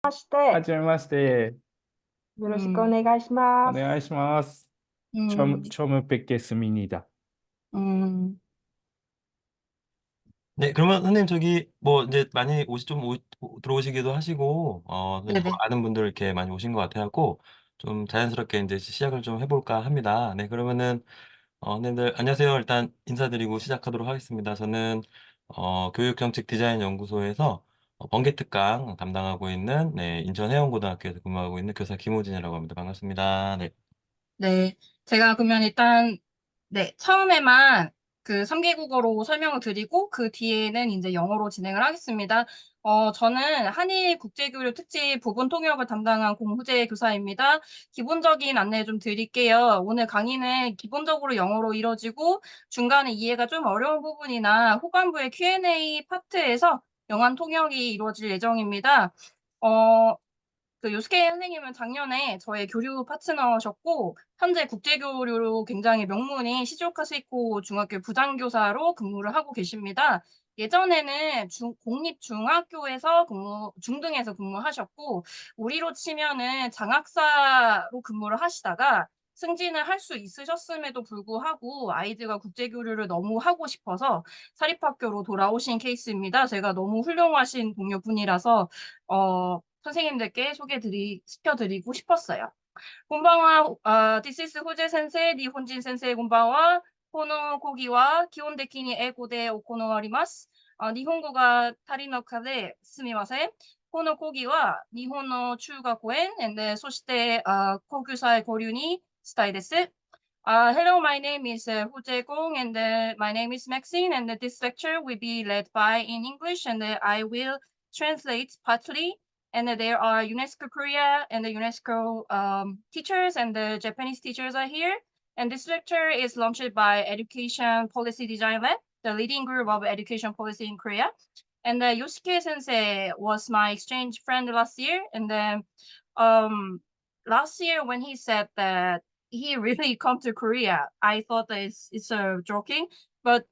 まして、はじめまして。よろしくお願いします。お願いします。처음 뵙겠습니다. 음. 네, 그러면 선생님 저기 뭐 이제 많이 들어오시기도 하시고 선생님 뭐 네네. 아는 분들 이렇게 많이 오신 것 같아갖고 좀 자연스럽게 이제 시작을 좀 해볼까 합니다. 네, 그러면은 선생님들 안녕하세요. 일단 인사드리고 시작하도록 하겠습니다. 저는 교육정책 디자인 연구소에서 번개특강 담당하고 있는 네, 인천해운고등학교에서 근무하고 있는 교사 김호진이라고 합니다. 반갑습니다. 네. 네. 제가 그러면 일단, 네, 처음에만 그 3개국어로 설명을 드리고, 그 뒤에는 이제 영어로 진행을 하겠습니다. 저는 한일 국제교류 특집 부분 통역을 담당한 공후재 교사입니다. 기본적인 안내 좀 드릴게요. 오늘 강의는 기본적으로 영어로 이루어지고, 중간에 이해가 좀 어려운 부분이나 후반부의 Q&A 파트에서 영한 통역이 이루어질 예정입니다. 그 요스케 선생님은 작년에 저의 교류 파트너셨고, 현재 국제교류로 굉장히 명문인 시즈오카 세이코 중학교 부장교사로 근무를 하고 계십니다. 예전에는 공립중학교에서 중등에서 근무하셨고, 우리로 치면은 장학사로 근무를 하시다가 승진을 할 수 있으셨음에도 불구하고 아이들과 국제교류를 너무 하고 싶어서 사립학교로 돌아오신 케이스입니다. 제가 너무 훌륭하신 동료분이라서 선생님들께 시켜드리고 싶었어요. こんばんは。 This is 호재先生, 니혼진先生, こんばんは. この講義は基本的に英語で行われます. 日本語が足りなくてすみません. この講義は日本の中学園、そして高級歳交流にしたいです。Hello, my name is Hu Jae-gong and my name is Maxine, and this lecture will be led by in English, and I will translate partly. And there are UNESCO Korea and the UNESCO teachers and the Japanese teachers are here. And this lecture is launched by Education Policy Design Lab, the leading group of education policy in Korea. And Yosuke-sensei was my exchange friend last year. And then last year when he said that he really come to Korea, I thought that it's joking, but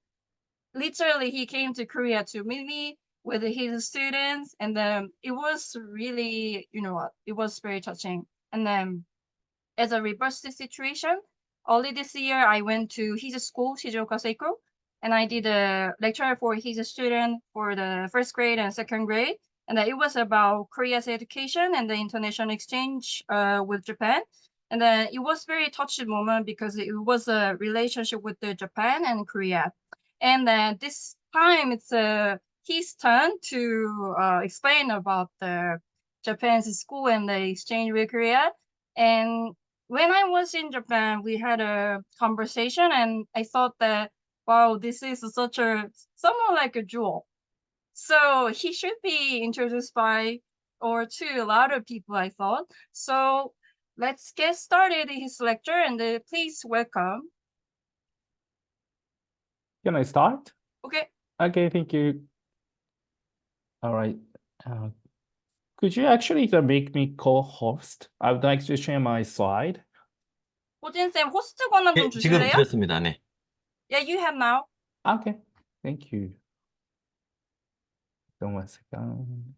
literally he came to Korea to meet me with his students, and then it was really, it was very touching. And then as a reverse situation, early this year I went to his school, Shizuoka Seiko, and I did a lecture for his student for the first grade and second grade, and it was about Korea's education and the international exchange with Japan. And then it was very touching moment because it was a relationship with the Japan and Korea. And then this time it's his turn to explain about the Japan's school and the exchange with Korea. And when I was in Japan, we had a conversation, and I thought that, wow, this is someone like a jewel. So he should be introduced by or to a lot of people, I thought. So let's get started his lecture, and please welcome. Can I start? Okay. Okay, thank you. All right. Could you actually make me co-host? I would like to share my slide. 호진쌤, 호스트 권한 좀 예, 지금 주실래요? 드렸습니다. 네. Yeah, you have now. Okay, thank you. One second.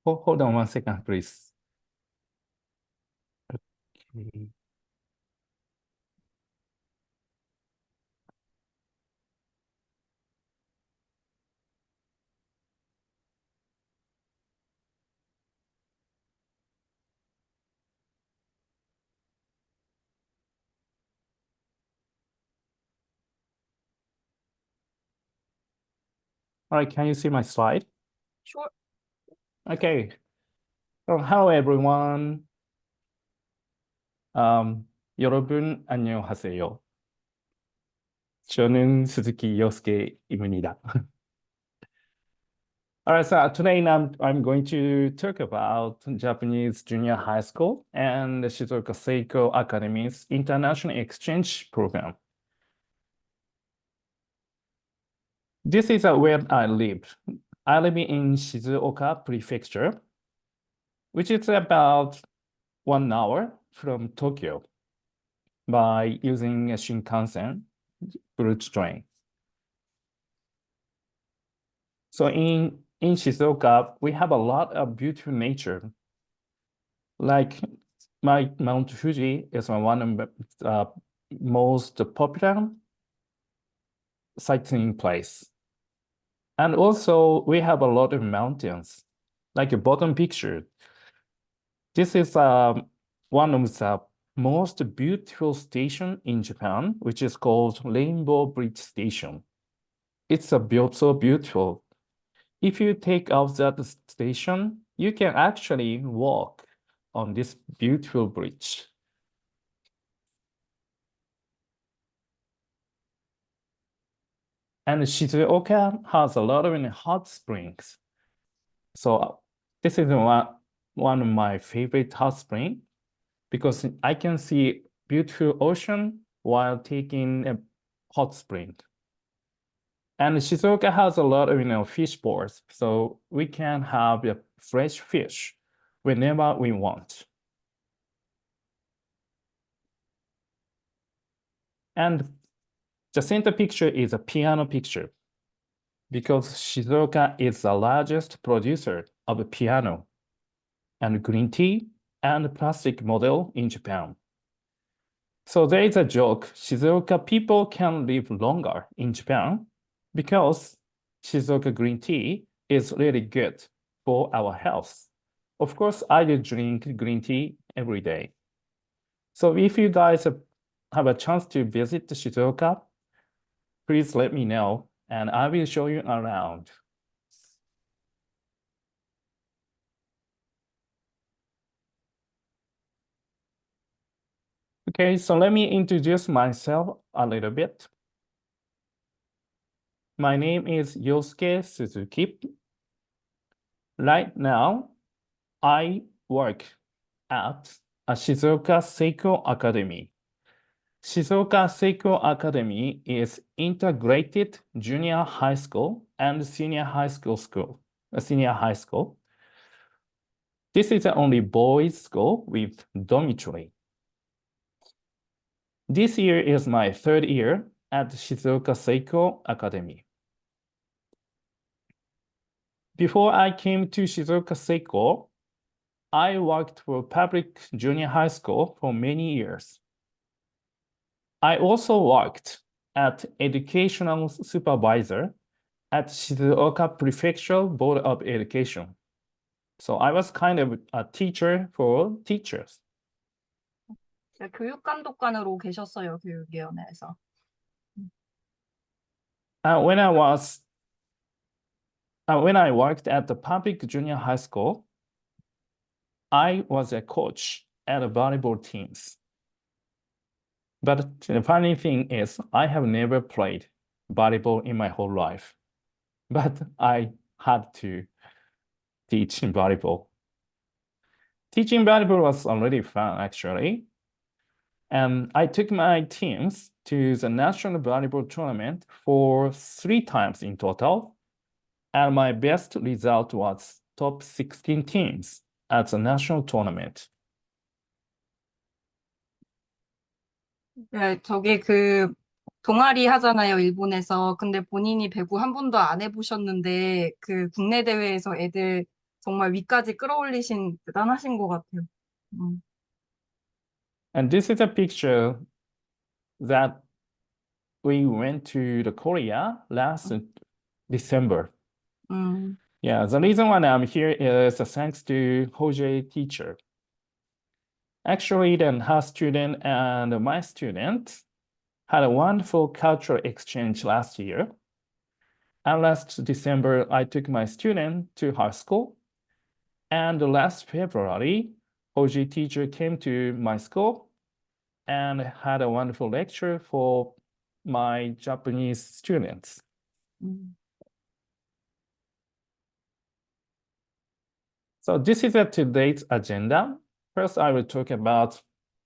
Hold on 1 second, please. Okay. All right, can you see my slide? Sure. Okay. So, hello everyone. 여러분 안녕하세요. 저는 스즈키 요스케입니다. All right, so today I'm going to talk about Japanese junior high school and the Shizuoka Seiko Academy's international exchange program. This is where I live. I live in Shizuoka Prefecture, which is about 1 hour from Tokyo by using a Shinkansen bullet train. So in Shizuoka, we have a lot of beautiful nature. Like Mount Fuji is one of the most popular sightseeing place. And also we have a lot of mountains, like a bottom picture. This is one of the most beautiful station in Japan, which is called Rainbow Bridge Station. It's so beautiful. If you take out that station, you can actually walk on this beautiful bridge. And Shizuoka has a lot of hot springs. So this is one of my favorite hot springs because I can see beautiful ocean while taking a hot spring. And Shizuoka has a lot of fish ports, so we can have fresh fish whenever we want. And the center picture is a piano picture because Shizuoka is the largest producer of piano and green tea and plastic model in Japan. So there is a joke, Shizuoka people can live longer in Japan because Shizuoka green tea is really good for our health. Of course, I do drink green tea every day. So if you guys have a chance to visit Shizuoka, please let me know and I will show you around. Okay, so let me introduce myself a little bit. My name is Yosuke Suzuki. Right now, I work at a Shizuoka Seiko Academy. Shizuoka Seiko Academy is integrated junior high school and senior high school. This is the only boys' school with dormitory. This year is my 3rd year at Shizuoka Seiko Academy. Before I came to Shizuoka Seiko, I worked for public junior high school for many years. I also worked at educational supervisor at Shizuoka Prefectural Board of Education. So I was kind of a teacher for teachers. 네, 교육감독관으로 계셨어요, 교육위원회에서. When I worked at the public junior high school, I was a coach at volleyball teams. But the funny thing is, I have never played volleyball in my whole life. But I had to teach volleyball. Teaching volleyball was already fun, actually. And I took my teams to the national volleyball tournament for 3 times in total. And my best result was top 16 teams at the national tournament. 네, 저기 동아리 하잖아요, 일본에서. 근데 본인이 배구 한 번도 안 해보셨는데 국내 대회에서 애들 정말 위까지 끌어올리신 대단하신 것 같아요. And this is a picture that we went to the Korea last December. Yeah, the reason why I'm here is thanks to Hoje teacher. Actually, then her student and my student had a wonderful cultural exchange last year. And last December, I took my student to her school. And last February, Hoji teacher came to my school and had a wonderful lecture for my Japanese students. So this is today's agenda. First, I will talk about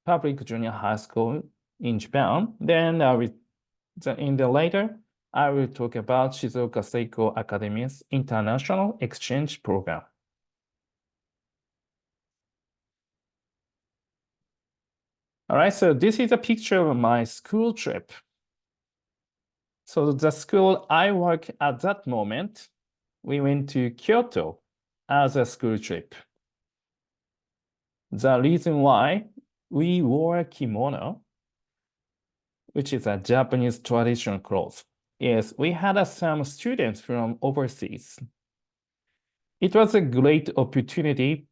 public junior high school in Japan. Then later, I will talk about Shizuoka Seiko Academy's International Exchange Program. All right, so this is a picture of my school trip. So the school I work at that moment, we went to Kyoto as a school trip. The reason why we wore kimono, which is a Japanese traditional cloth, is we had some students from overseas. It was a great opportunity,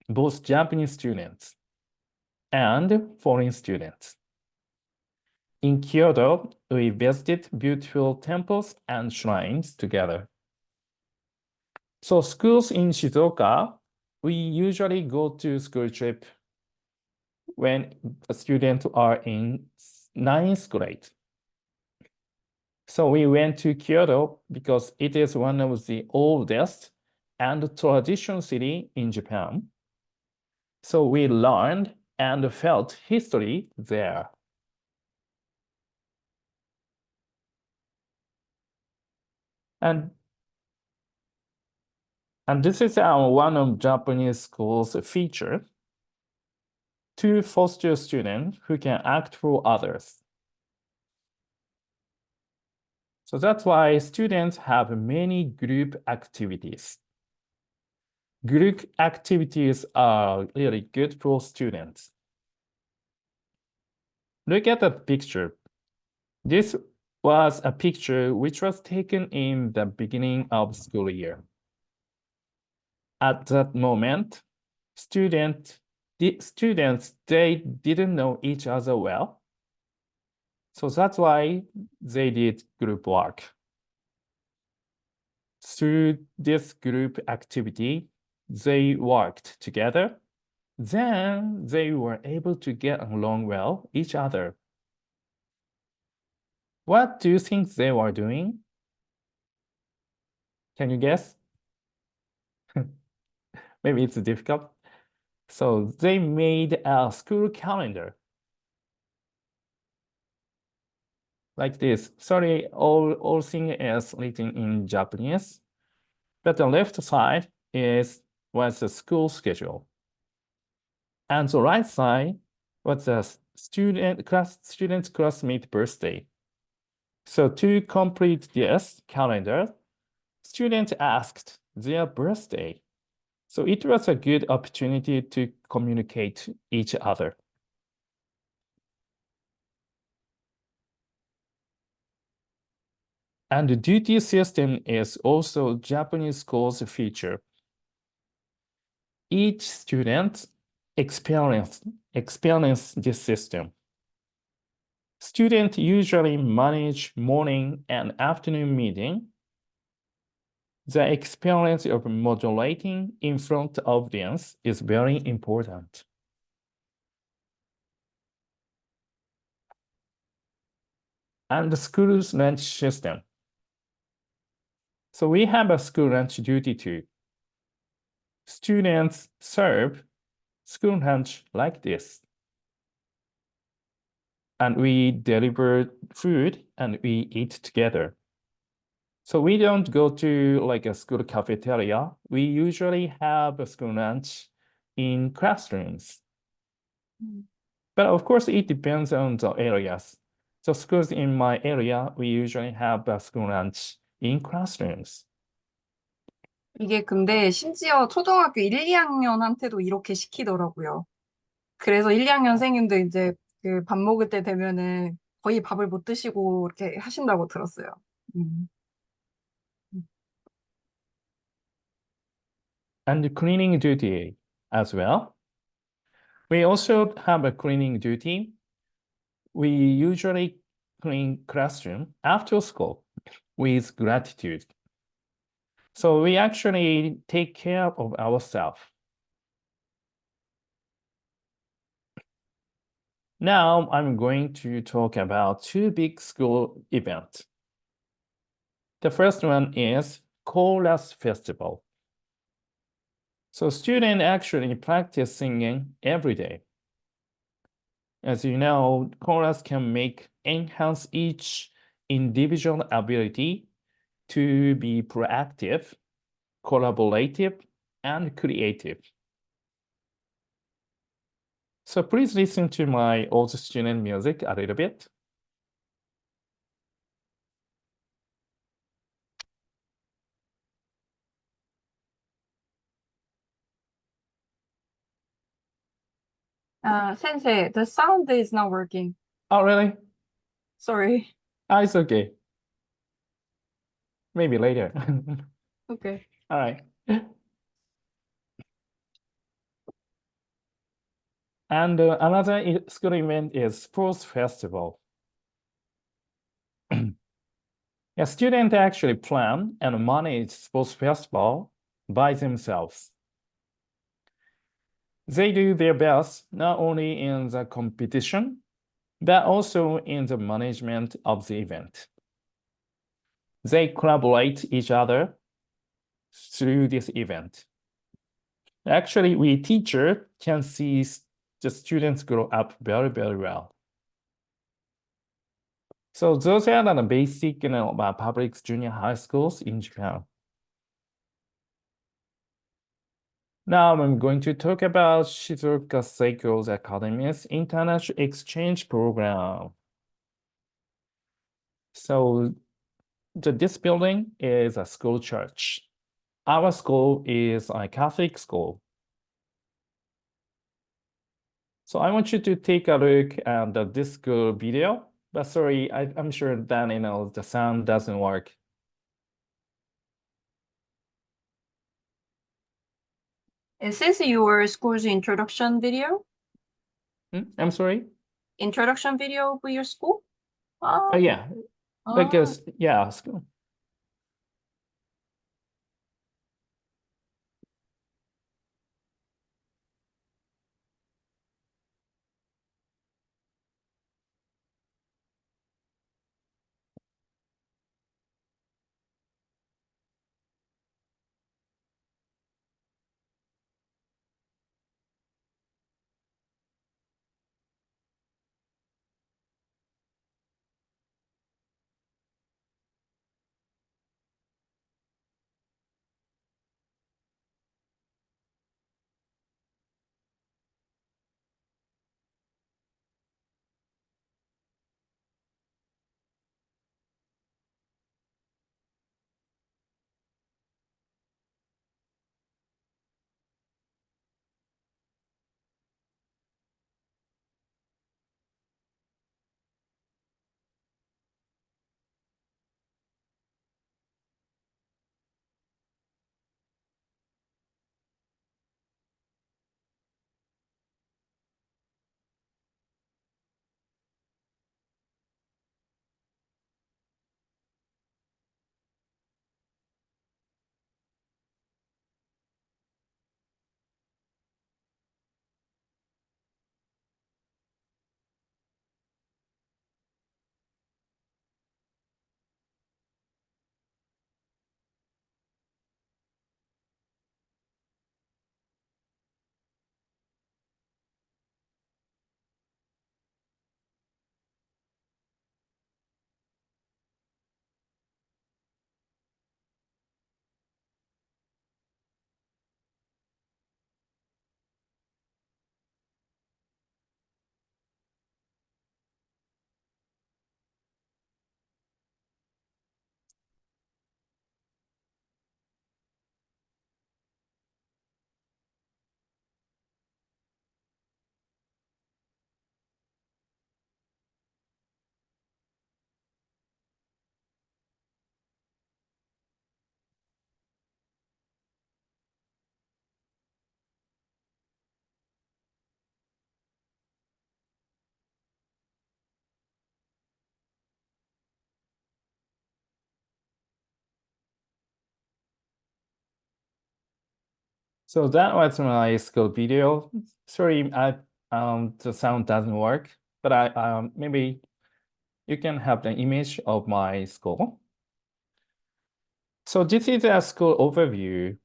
both Japanese students and foreign students. In Kyoto, we visited beautiful temples and shrines together. So schools in Shizuoka, we usually go to school trip when students are in 9th grade. So we went to Kyoto because it is one of the oldest and traditional city in Japan. So we learned and felt history there. And this is one of Japanese schools' feature to foster students who can act for others. So that's why students have many group activities. Group activities are really good for students. Look at the picture. This was a picture which was taken in the beginning of school year. At that moment, the students, they didn't know each other well. So that's why they did group work. Through this group activity, they worked together. Then they were able to get along well each other. What do you think they were doing? Can you guess? Maybe it's difficult. So they made a school calendar. Like this. Sorry, all thing is written in Japanese. But the left side was the school schedule. And the right side was the student's classmate birthday. So to complete this calendar, students asked their birthday. So it was a good opportunity to communicate each other. And the duty system is also Japanese school's feature. Each student experience this system. Students usually manage morning and afternoon meeting. The experience of modulating in front of audience is very important. And the school's lunch system. So we have a school lunch duty too. Students serve school lunch like this. And we deliver food and we eat together. So we don't go to like a school cafeteria. We usually have a school lunch in classrooms. But of course, it depends on the areas. So schools in my area, we usually have a school lunch in classrooms. 이게 근데 심지어 초등학교 1, 2학년한테도 이렇게 시키더라고요. 그래서 1, 2학년생님도 이제 그 밥 먹을 때 되면은 거의 밥을 못 드시고 이렇게 하신다고 들었어요. And the cleaning duty as well. We also have a cleaning duty. We usually clean classroom after school with gratitude. So we actually take care of ourselves. Now I'm going to talk about two big school events. The first one is Chorus Festival. So students actually practice singing every day. As you know, chorus can enhance each individual ability to be proactive, collaborative, and creative. So please listen to my old student music a little bit. Sensei, the sound is not working. Oh, really? Sorry. It's okay. Maybe later. Okay. All right. And another school event is sports festival. A student actually plan and manage sports festival by themselves. They do their best not only in the competition, but also in the management of the event. They collaborate each other through this event. Actually, we teacher can see the students grow up very, very well. So those are the basic, public junior high schools in Japan. Now I'm going to talk about Shizuoka Seiko's Academy's International Exchange Program. So this building is a school church. Our school is a Catholic school. So I want you to take a look at this school video, but sorry, I'm sure that the sound doesn't work. Is this your school's introduction video? I'm sorry? Introduction video for your school? Yeah, because, yeah, school. So that was my school video. Sorry, the sound doesn't work, but maybe you can have the image of my school. So this is a school overview,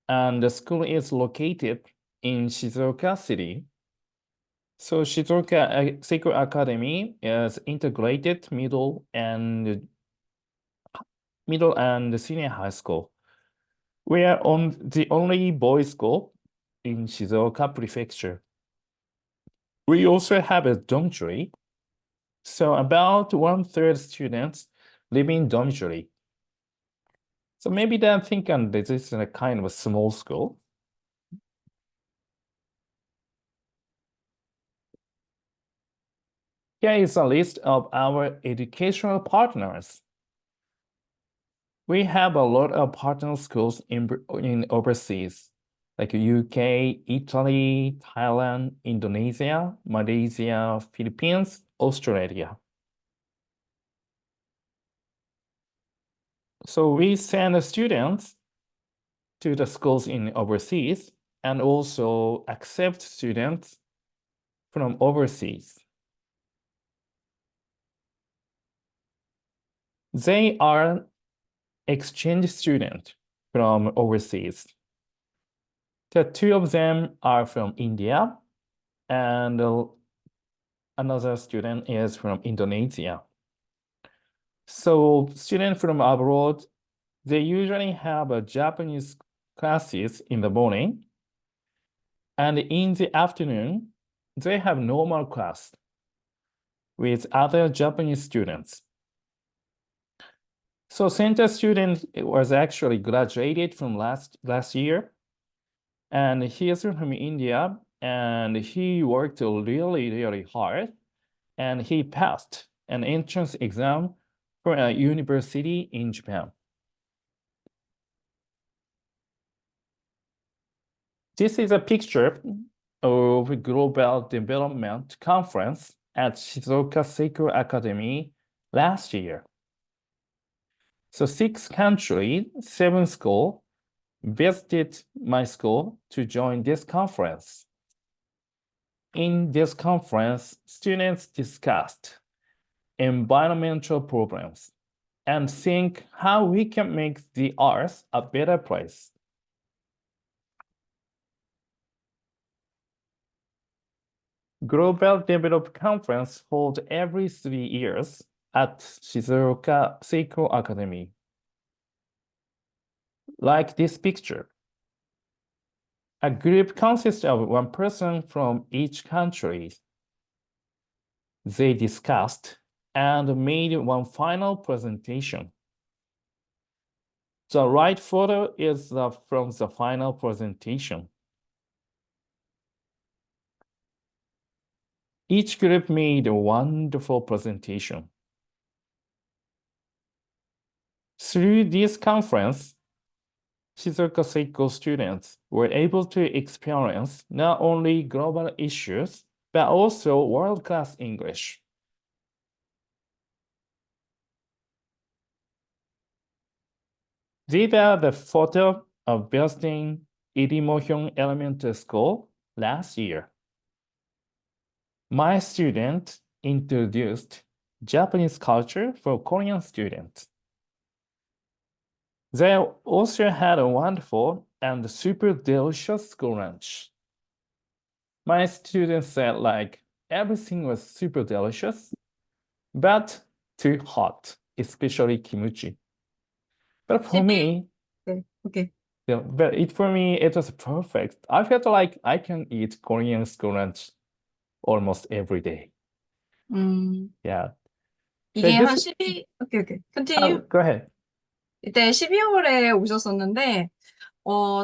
and the school is located in Shizuoka City. So Shizuoka Seiko Academy is integrated middle and senior high school. We are on the only boys' school in Shizuoka Prefecture. We also have a dormitory, so about 1/3 students live in dormitory. So maybe they're thinking this is a kind of a small school. Here is a list of our educational partners. We have a lot of partner schools in overseas, like UK, Italy, Thailand, Indonesia, Malaysia, Philippines, Australia. So we send students to the schools in overseas and also accept students from overseas. They are exchange students from overseas. The two of them are from India, and another student is from Indonesia. So students from abroad, they usually have a Japanese classes in the morning, and in the afternoon, they have normal class with other Japanese students. So center student was actually graduated from last year, and he is from India, and he worked really, really hard, and he passed an entrance exam for a university in Japan. This is a picture of a global development conference at Shizuoka Seiko Academy last year. So 6 countries, 7 schools visited my school to join this conference. In this conference, students discussed environmental problems and think how we can make the earth a better place. Global Development Conference held every 3 years at Shizuoka Seiko Academy. Like this picture. A group consists of 1 person from each country. They discussed and made one final presentation. The right photo is from the final presentation. Each group made a wonderful presentation. Through this conference, Shizuoka Seiko students were able to experience not only global issues, but also world-class English. These are the photos of visiting Irimohyun Elementary School last year. My student introduced Japanese culture for Korean students. They also had a wonderful and super delicious school lunch. My students said like everything was super delicious, but too hot, especially kimchi. But for me, Okay. yeah, for me, it was perfect. I felt like I can eat Korean school lunch almost every day. Yeah. 이게 But 한 this, 12, continue. go ahead. 이때 12월에 오셨었는데,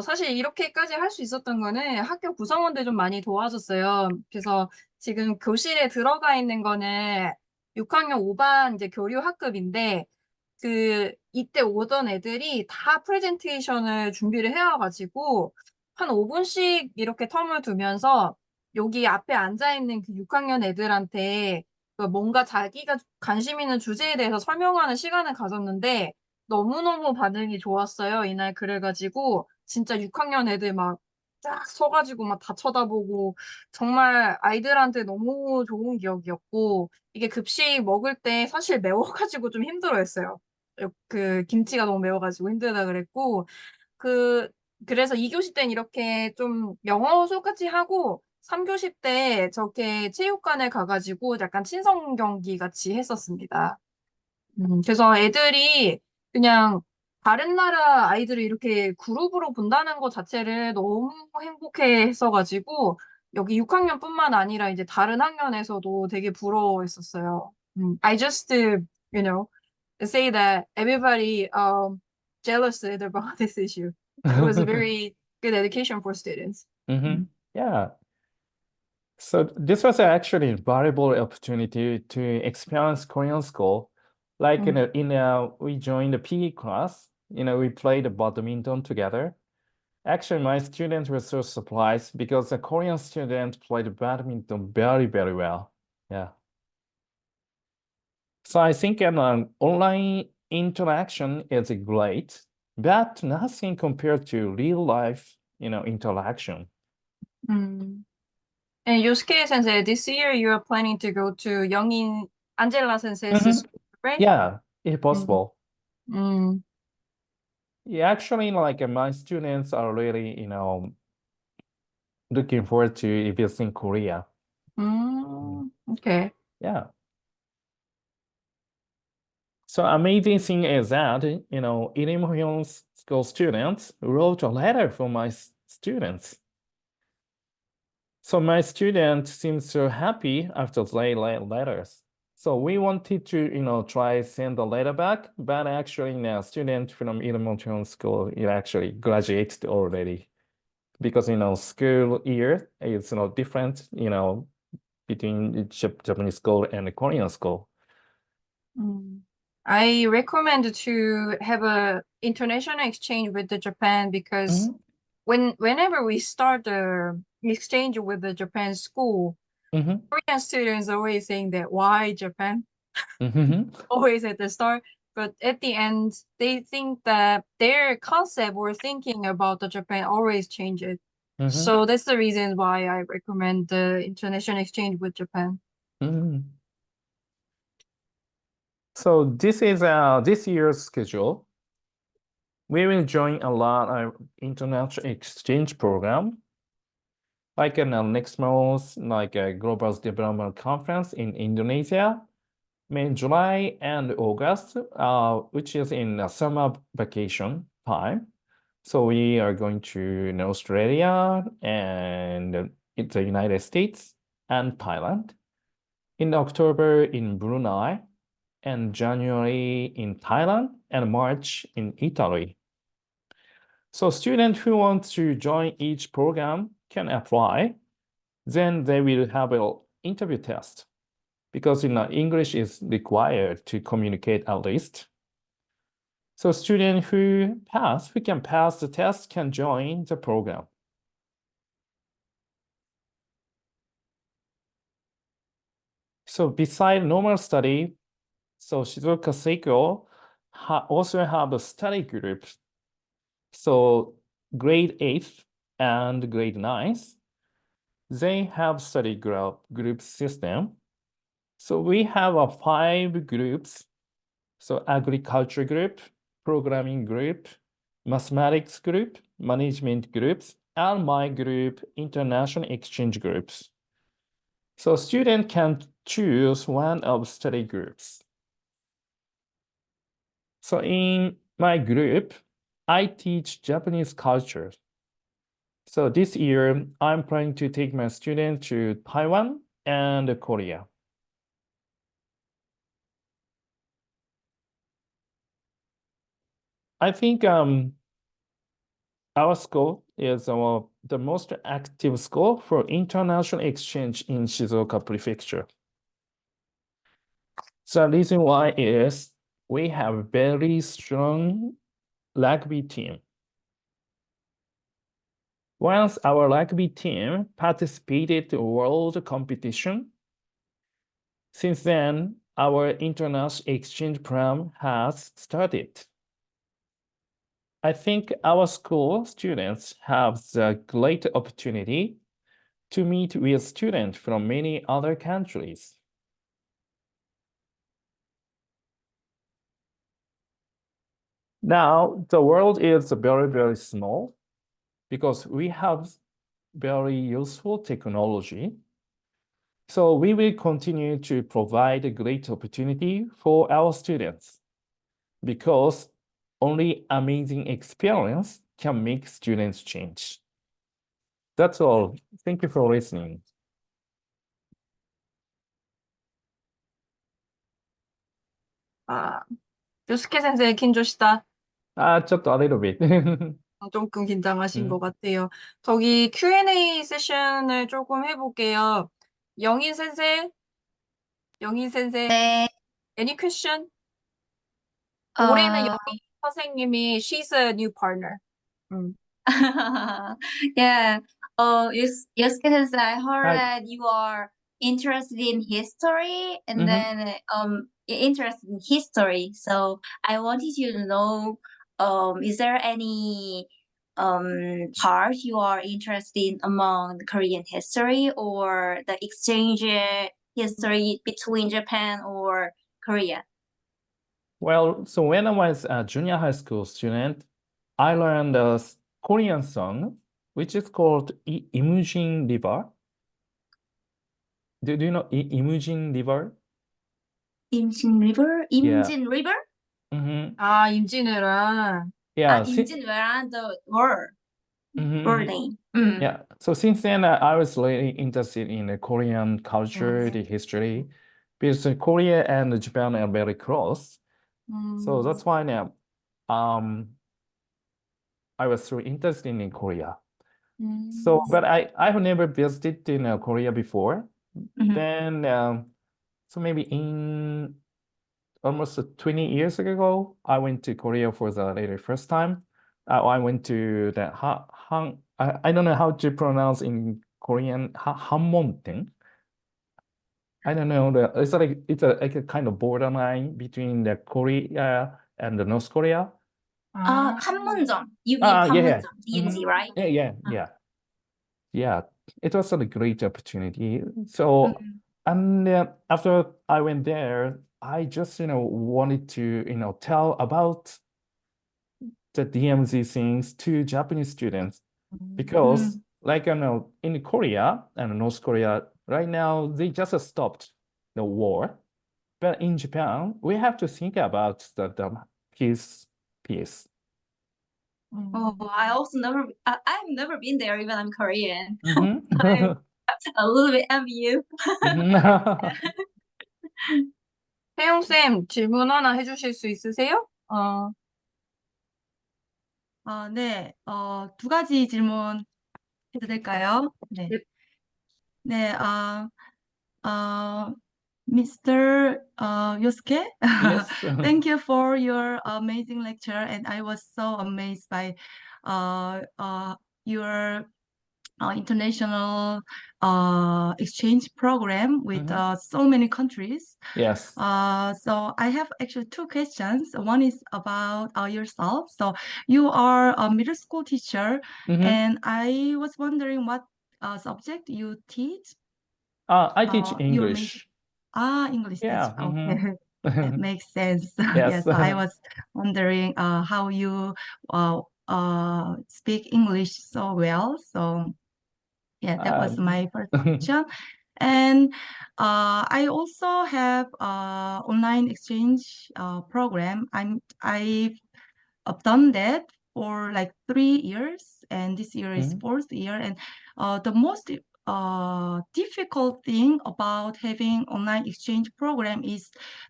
사실 이렇게까지 할 수 있었던 거는 학교 구성원들 좀 많이 도와줬어요. 그래서 지금 교실에 들어가 있는 거는 6학년 5반 이제 교류 학급인데, 이때 오던 애들이 다 프레젠테이션을 준비를 해와가지고, 한 5분씩 이렇게 텀을 두면서 여기 앞에 앉아있는 그 6학년 애들한테 뭔가 자기가 관심 있는 주제에 대해서 설명하는 시간을 가졌는데, 너무너무 반응이 좋았어요, 이날. 그래가지고, 진짜 6학년 애들 막 쫙 서가지고 막 다 쳐다보고, 정말 아이들한테 너무 좋은 기억이었고, 이게 급식 먹을 때 사실 매워가지고 좀 힘들어했어요. 김치가 너무 매워가지고 힘들다 그랬고, 그래서 2교시 때는 이렇게 좀 영어 수업같이 하고, 3교시 때 저렇게 체육관에 가가지고 약간 친선 경기 같이 했었습니다. 그래서 애들이 그냥 다른 나라 아이들을 이렇게 그룹으로 본다는 것 자체를 너무 행복해 했어가지고 여기 6학년뿐만 아니라 이제 다른 학년에서도 되게 부러워했었어요. I just, you know, say that everybody jealous about this issue. It was a very good education for students. Yeah. So this was actually a valuable opportunity to experience Korean school. Like we joined the PE class. We played badminton together. Actually, my students were so surprised because the Korean student played badminton very, very well. Yeah. So I think an online interaction is great, but nothing compared to real life, interaction. And Yosuke sensei, this year you are planning to go to Youngin Angela sensei's school, right? Yeah, if possible. Mm. Yeah, actually, like my students are really, looking forward to visiting Korea. Okay. Yeah. So amazing thing is that, Ilim school students wrote a letter for my students. So my student seems so happy after they write letters. So we wanted to, try send the letter back, but actually a student from Ilim school, actually graduated already. Because, school year is, different, between the Japanese school and the Korean school. I recommend to have a international exchange with the Japan because whenever we start the exchange with the Japan school, Korean students always saying that why Japan? Always at the start, but at the end, they think that their concept or thinking about the Japan always changes. So that's the reason why I recommend the international exchange with Japan. So this is this year's schedule. We will join a lot of international exchange program, like next month, like a Global Development Conference in Indonesia, May, July, and August, which is in summer vacation time. So we are going to Australia and the United States and Thailand. In October in Brunei, and January in Thailand, and March in Italy. So students who want to join each program can apply. Then they will have an interview test because English is required to communicate at least. So students who can pass the test can join the program. So beside normal study, so Shizuoka Seiko also have a study group. So grade 8th and grade 9th, they have study group system. So we have 5 groups. So agriculture group, programming group, mathematics group, management groups, and my group, international exchange groups. So student can choose one of study groups. So in my group, I teach Japanese culture. So this year, I'm planning to take my students to Taiwan and Korea. I think our school is the most active school for international exchange in Shizuoka Prefecture. The reason why is we have a very strong rugby team. Once our rugby team participated in world competition, since then, our international exchange program has started. I think our school students have the great opportunity to meet with students from many other countries. Now, the world is very, very small because we have very useful technology. So we will continue to provide a great opportunity for our students because only amazing experience can make students change. That's all. Thank you for listening. 요스케 선생 긴조시다. just a little bit. 조금 긴장하신 것 같아요. 저기 Q&A 세션을 조금 해볼게요. 영인 선생, 네. any question? 올해는 영인 선생님이 she's a new partner. Yeah. Yosuke-sensei, I heard Hi. that you are interested in history and then interested in history. So I wanted you to know, is there any part you are interested in among the Korean history or the exchange history between Japan or Korea? Well, so when I was a junior high school student, I learned a Korean song, which is called Imujin River. Do you know Imujin River? Imjin River? Imjin River? 임진왜란. Yeah. 임진왜란, the word name. Yeah. So since then, I was really interested in the Korean culture, the history, because Korea and Japan are very close. So that's why now, I was so interested in Korea. So, but I have never visited in Korea before. Then, so maybe in almost 20 years ago, I went to Korea for the very first time. I went to the I don't know how to pronounce in Korean, Hanmondae. I don't know. It's like a kind of borderline between the Korea and the North Korea. 판문점. You mean 판문점, DMZ, right? Yeah. It was a great opportunity. So, and after I went there, I just, wanted to, tell about the DMZ things to Japanese students because, like, in Korea and North Korea, right now, they just stopped the war. But in Japan, we have to think about the peace. Oh, I've never been there, even I'm Korean. I'm a little bit envious. 혜영쌤, 질문 하나 해주실 수 있으세요? 네, 두 가지 질문 해도 될까요? 네. 네, Mr. Yosuke, Yes. thank you for your amazing lecture, and I was so amazed by your international exchange program with so many countries. Yes. So I have actually two questions. One is about yourself. So you are a middle school teacher, and I was wondering what subject you teach. I teach English. English Yeah. teacher. Okay. That makes sense. Yes. Yes, I was wondering how you speak English so well. So yeah, that was my first question. And I also have online exchange program. I've done that for like 3 years, and this year is 4th year. And the most difficult thing about having online exchange program is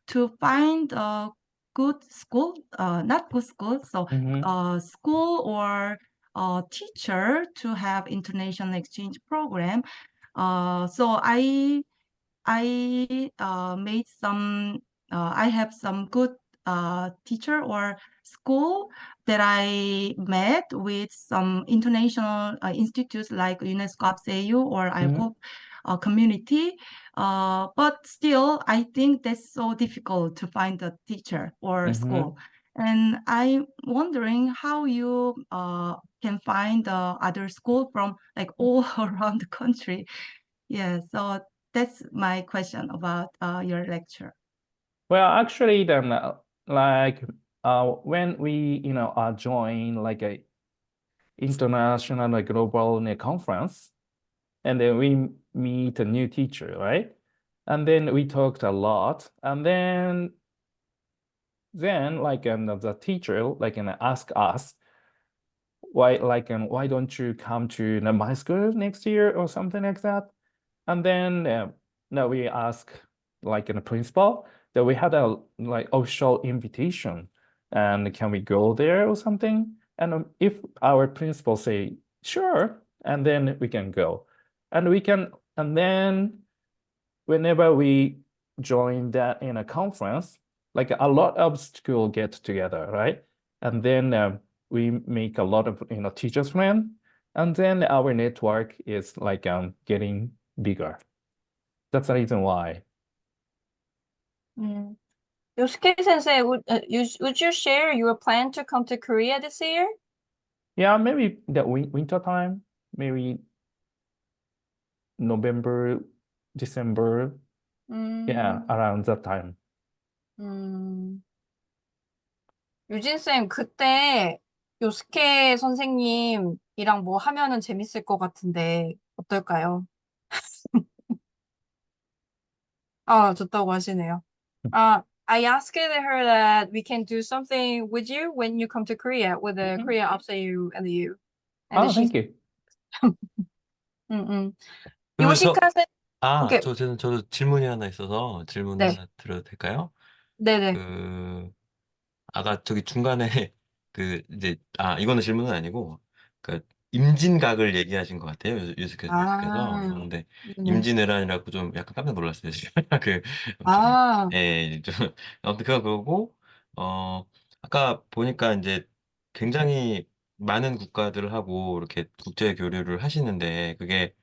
to find a good school, not good school, so school or teacher to have international exchange program. So I made some. I have some good teacher or school that I met with some international institutes like UNESCO APSEU or ICOP community. But still, I think that's so difficult to find a teacher or school. And I'm wondering how you can find other school from like all around the country. Yeah, so that's my question about your lecture. Well, actually, then, when we, join like international global conference, and then we meet a new teacher, right? And then we talked a lot, and then like the teacher like ask us why don't you come to my school next year or something like that. And then now we ask like in the principal that we had a like official invitation, and can we go there or something. And if our principal say sure, and then we can go, and then whenever we join that in a conference, like a lot of school get together, right? And then we make a lot of teachers friends, and then our network is like getting bigger. That's the reason why. Yosuke sensei, would you share your plan to come to Korea this year? Yeah, maybe the winter time, maybe November, December. Yeah, around that time. 유진쌤, 그때 요스케 선생님이랑 뭐 하면은 재밌을 것 같은데 어떨까요? 아, 좋다고 하시네요. I asked her that we can do something with you when you come to Korea with the Korea Upsell and you. And Oh, thank you. 요시카 선 오케이. 저도 질문이 하나 있어서 질문 네. 하나 드려도 될까요? 네네. 아까 저기 중간에 이거는 질문은 아니고 임진각을 얘기하신 것 같아요. 유스케 선생님께서. 근데 네네. 임진왜란이라고 좀 약간 깜짝 놀랐어요. 지금. 아무튼 그거고 아까 보니까 이제 굉장히 많은 국가들하고 이렇게 국제 교류를 하시는데 그게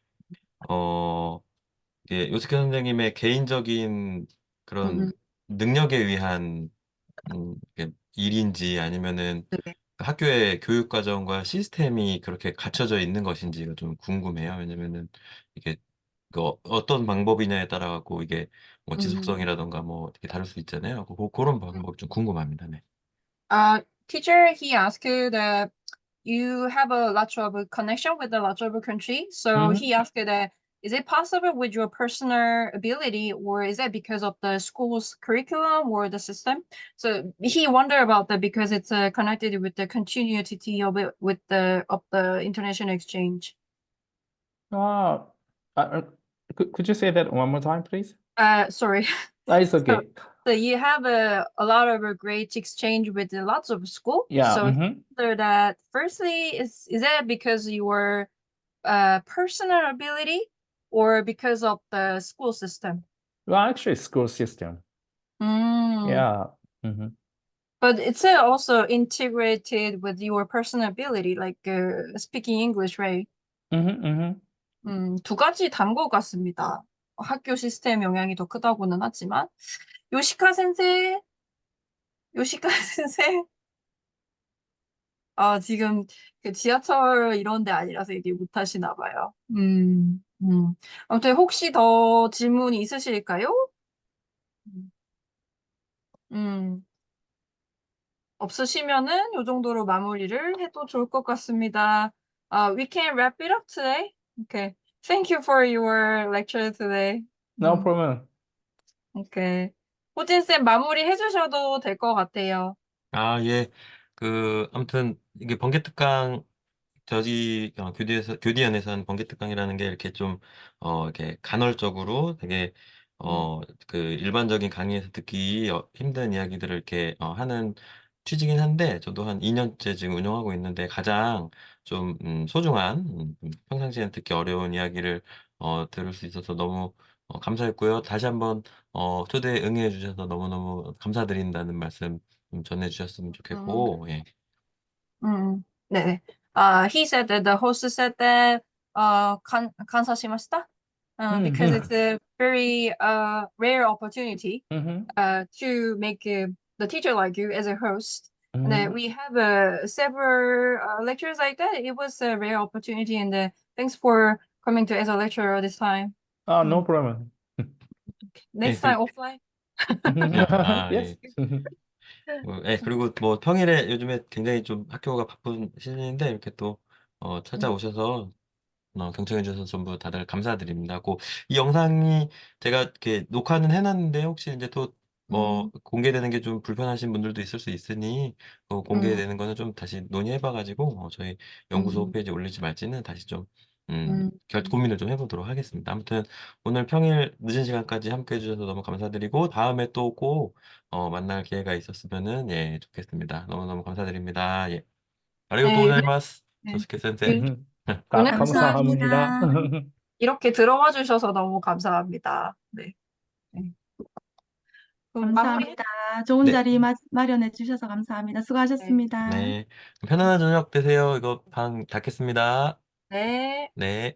이게 요스케 선생님의 개인적인 그런 능력에 의한 이게 일인지 아니면은 네네. 그 학교의 교육 과정과 시스템이 그렇게 갖춰져 있는 것인지가 좀 궁금해요. 왜냐면은 이게 어떤 방법이냐에 따라 갖고 이게 뭐 지속성이라던가 뭐 되게 다를 수 있잖아요. 그런 방법이 좀 궁금합니다. 네. Teacher, he asked that you have a lot of connection with a lot of country. So he asked that is it possible with your personal ability, or is it because of the school's curriculum or the system? So he wondered about that because it's connected with the continuity of it with the international exchange. Could you say that one more time, please? Sorry. It's okay. So you have a lot of a great exchange with lots of school. Yeah. So that firstly is that because your personal ability or because of the school system? Well, actually, school system. Yeah. But it's also integrated with your personal ability, like speaking English, right? 두 가지 다른 것 같습니다. 학교 시스템 영향이 더 크다고는 하지만 요시카 센세 지금 그 지하철 이런 데 아니라서 얘기 못 하시나 봐요. 아무튼 혹시 더 질문이 있으실까요? 없으시면은 요 정도로 마무리를 해도 좋을 것 같습니다. We can wrap it up today. Okay. Thank you for your lecture today. No problem. Okay. 호진쌤 마무리 해주셔도 될 것 같아요. 예. 아무튼 이게 번개특강 교디언에서 하는 번개특강이라는 게 이렇게 좀 이렇게 간헐적으로 되게 일반적인 강의에서 듣기 힘든 이야기들을 이렇게 하는 취지긴 한데 저도 한 2년째 지금 운영하고 있는데 가장 좀 소중한 평상시엔 듣기 어려운 이야기를 들을 수 있어서 너무 감사했고요. 다시 한번 초대에 응해 주셔서 너무너무 감사드린다는 말씀 전해 주셨으면 좋겠고 예. 네. He said that the host said that 감사시마시다. Because it's a very rare opportunity to make the teacher like you as a host. And that we have several lectures like that. It was a rare opportunity, and thanks for coming to as a lecturer this time. No problem. Next time offline. Yes. 그리고 뭐 평일에 요즘에 굉장히 좀 학교가 바쁜 시즌인데 이렇게 또 찾아오셔서 경청해 주셔서 전부 다들 감사드립니다. 이 영상이 제가 이렇게 녹화는 해놨는데 혹시 이제 또 공개되는 게 좀 불편하신 분들도 있을 수 있으니 공개되는 거는 좀 다시 논의해봐가지고 저희 연구소 홈페이지에 올릴지 말지는 다시 좀 고민을 좀 해보도록 하겠습니다. 아무튼 오늘 평일 늦은 시간까지 함께 해주셔서 너무 감사드리고 다음에 또 꼭 만날 기회가 있었으면은 예 좋겠습니다. 너무너무 감사드립니다. 예. 아리가또 네, 고자이마스. 네. 조스케先生. 오늘 감사합니다. 이렇게 들어와 주셔서 너무 감사합니다. 네. 네. 그럼 마무리. 감사합니다. 좋은 네. 자리 마련해 주셔서 감사합니다. 수고하셨습니다. 네. 편안한 저녁 되세요. 이거 방 닫겠습니다. 네. 네.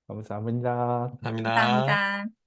감사합니다. 감사합니다. 감사합니다.